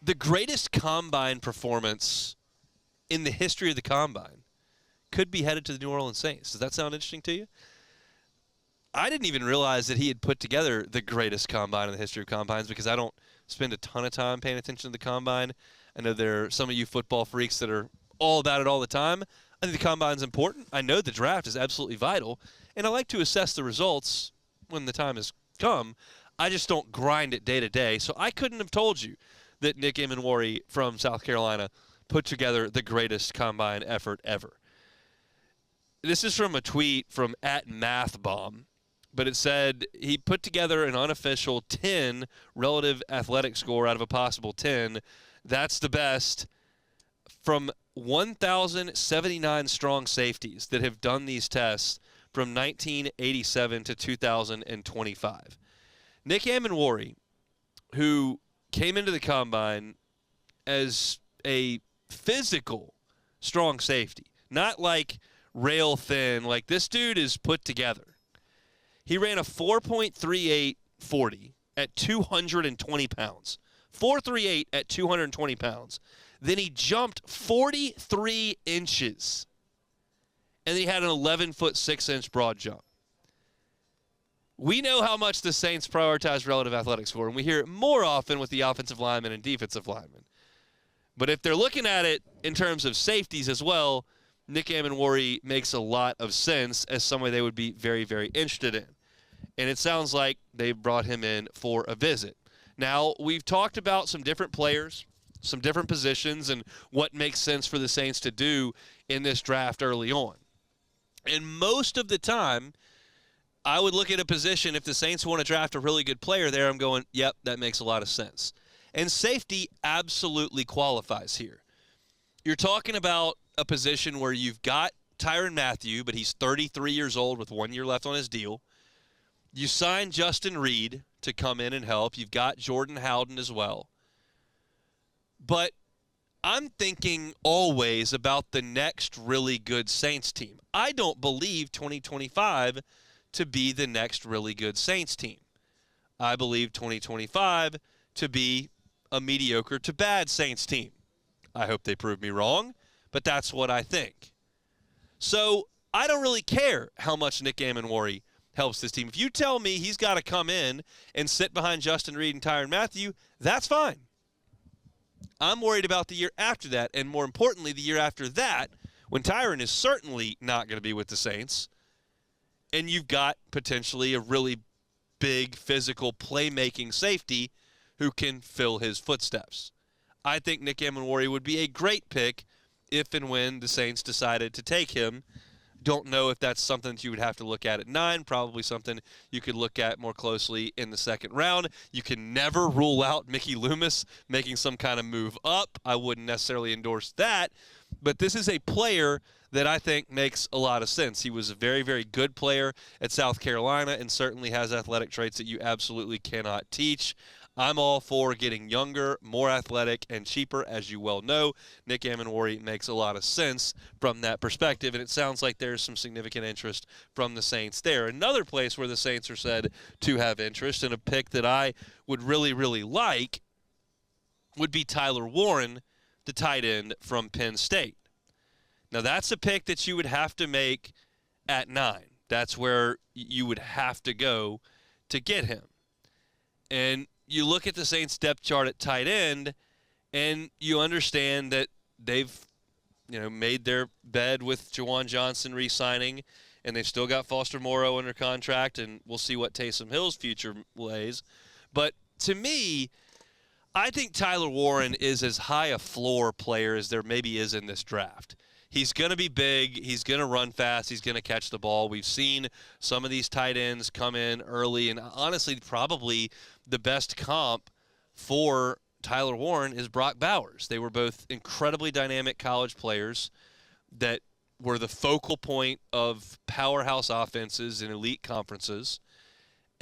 the greatest combine performance in the history of the combine could be headed to the New Orleans Saints. Does that sound interesting to you? I didn't even realize that he had put together the greatest combine in the history of combines because I don't spend a ton of time paying attention to the combine. I know there are some of you football freaks that are all about it all the time. I think the combine's important. I know the draft is absolutely vital, and I like to assess the results when the time has come. I just don't grind it day to day, so I couldn't have told you that Nick Emmanwori from South Carolina put together the greatest combine effort ever. This is from a tweet from @MathBomb, but it said he put together an unofficial 10 relative athletic score out of a possible 10. That's the best from 1,079 strong safeties that have done these tests from 1987 to 2025. Nick Emmanwory, who came into the combine as a physical strong safety, not like rail thin, like this dude is put together. He ran a 4.38 40 at 220 pounds. 4.38 at 220 pounds. Then he jumped 43 inches. And he had an 11-foot 6-inch broad jump. We know how much the Saints prioritize relative athletic score, and we hear it more often with the offensive linemen and defensive linemen. But if they're looking at it in terms of safeties as well, Nick Emmanwory makes a lot of sense as somebody they would be very, very interested in. And it sounds like they brought him in for a visit. Now, we've talked about some different players, some different positions, and what makes sense for the Saints to do in this draft early on. And most of the time, I would look at a position, if the Saints want to draft a really good player there, I'm going, yep, that makes a lot of sense. And safety absolutely qualifies here. You're talking about a position where you've got Tyrann Mathieu, but he's 33 years old with 1 year left on his deal. You signed Justin Reed to come in and help. You've got Jordan Howden as well. But I'm thinking always about the next really good Saints team. I don't believe 2025 to be the next really good Saints team. I believe 2025 to be a mediocre to bad Saints team. I hope they prove me wrong, but that's what I think. So I don't really care how much Nick Emmanwory helps this team. If you tell me he's got to come in and sit behind Justin Reed and Tyrann Mathieu, that's fine. I'm worried about the year after that, and more importantly, the year after that, when Tyrann is certainly not going to be with the Saints, and you've got potentially a really big physical playmaking safety who can fill his footsteps. I think Nick Emmanwory would be a great pick if and when the Saints decided to take him. Don't know if that's something that you would have to look at 9, probably something you could look at more closely in the second round. You can never rule out Mickey Loomis making some kind of move up. I wouldn't necessarily endorse that, but this is a player that I think makes a lot of sense. He was a very, very good player at South Carolina and certainly has athletic traits that you absolutely cannot teach. I'm all for getting younger, more athletic, and cheaper, as you well know. Nick Emmanwory makes a lot of sense from that perspective, and it sounds like there's some significant interest from the Saints there. Another place where the Saints are said to have interest, and a pick that I would really, really like, would be Tyler Warren, the tight end from Penn State. Now, that's a pick that you would have to make at 9. That's where you would have to go to get him. And you look at the Saints depth chart at tight end, and you understand that they've, made their bed with Juwan Johnson re-signing, and they've still got Foster Moreau under contract, and we'll see what Taysom Hill's future lays. But to me, I think Tyler Warren is as high a floor player as there maybe is in this draft. He's going to be big. He's going to run fast. He's going to catch the ball. We've seen some of these tight ends come in early, and honestly, probably the best comp for Tyler Warren is Brock Bowers. They were both incredibly dynamic college players that were the focal point of powerhouse offenses in elite conferences.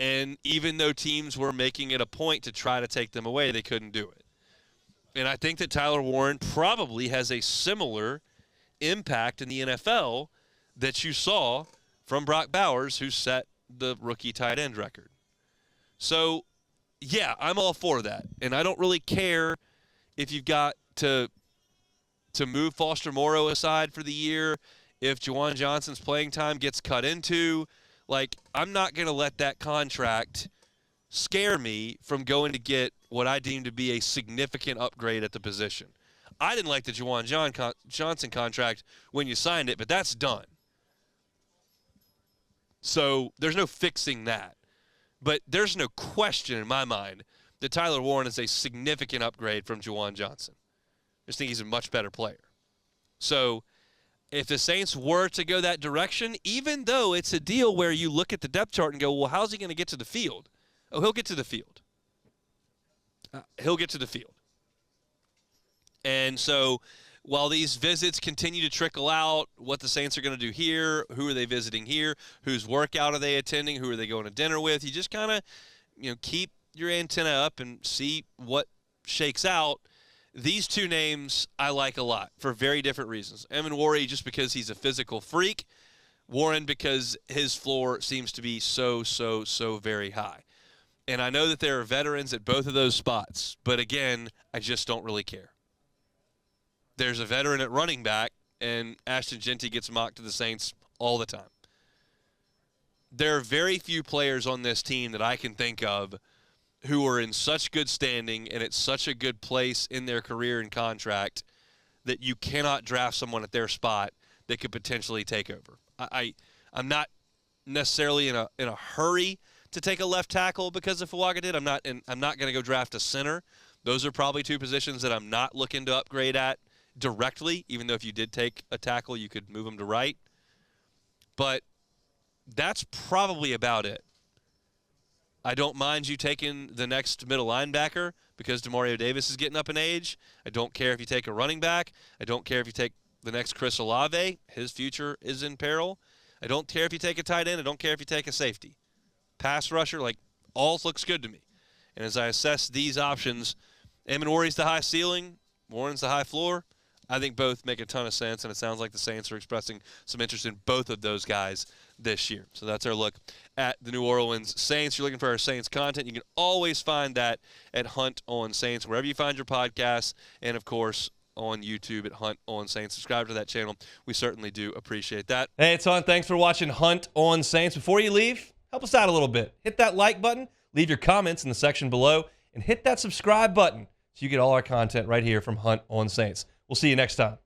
And even though teams were making it a point to try to take them away, they couldn't do it. And I think that Tyler Warren probably has a similar impact in the NFL that you saw from Brock Bowers, who set the rookie tight end record. So, yeah, I'm all for that. And I don't really care if you've got to move Foster Morrow aside for the year, if Juwan Johnson's playing time gets cut into, like, I'm not going to let that contract scare me from going to get what I deem to be a significant upgrade at the position. I didn't like the Juwan Johnson contract when you signed it, but that's done. So there's no fixing that. But there's no question in my mind that Tyler Warren is a significant upgrade from Juwan Johnson. I just think he's a much better player. So if the Saints were to go that direction, even though it's a deal where you look at the depth chart and go, well, how's he going to get to the field? Oh, he'll get to the field. He'll get to the field. And so while these visits continue to trickle out, what the Saints are going to do here, who are they visiting here, whose workout are they attending, who are they going to dinner with, you just kind of, keep your antenna up and see what shakes out. These two names I like a lot for very different reasons. Emmanwori just because he's a physical freak. Warren because his floor seems to be so very high. And I know that there are veterans at both of those spots, but again, I just don't really care. There's a veteran at running back, and Ashton Genty gets mocked to the Saints all the time. There are very few players on this team that I can think of who are in such good standing and at such a good place in their career and contract that you cannot draft someone at their spot that could potentially take over. I'm not necessarily in a hurry to take a left tackle because of Fuaga did. I'm not going to go draft a center. Those are probably two positions that I'm not looking to upgrade at directly, even though if you did take a tackle, you could move them to right. But that's probably about it. I don't mind you taking the next middle linebacker because Demario Davis is getting up in age. I don't care if you take a running back. I don't care if you take the next Chris Olave. His future is in peril. I don't care if you take a tight end. I don't care if you take a safety. Pass rusher, all looks good to me. And as I assess these options, Emmanwori's the high ceiling, Warren's the high floor. I think both make a ton of sense, and it sounds like the Saints are expressing some interest in both of those guys this year. So that's our look at the New Orleans Saints. You're looking for our Saints content. You can always find that at Hunt on Saints, wherever you find your podcasts, and, of course, on YouTube at Hunt on Saints. Subscribe to that channel. We certainly do appreciate that. Hey, it's Hunt. Thanks for watching Hunt on Saints. Before you leave, help us out a little bit. Hit that like button, leave your comments in the section below, and hit that subscribe button so you get all our content right here from Hunt on Saints. We'll see you next time.